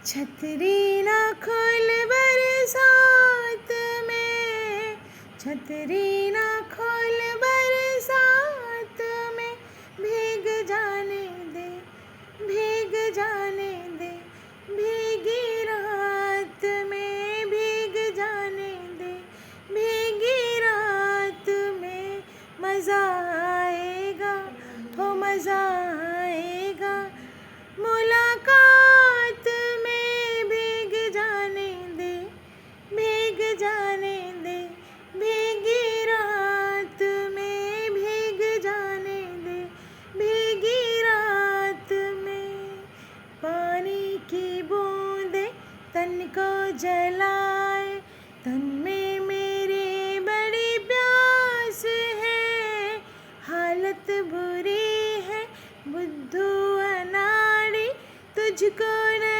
छतरी ना खोल बरसात में, छतरी ना खोल बरसात में, भीग जाने दे, भीग जाने दे, भीगी रात में, भीग जाने दे, भीगी रात में। मज़ा आएगा, हो मज़ा आएगा, मुलाकात में। भीग जाने दे, भीग जाने दे, भीगी रात में, भीग जाने दे, भीगी रात में। पानी की बूंदें तन को जलाए, तन में मेरे बड़ी प्यास है। हालत बुरी है बुद्धू अनाड़ी, तुझको न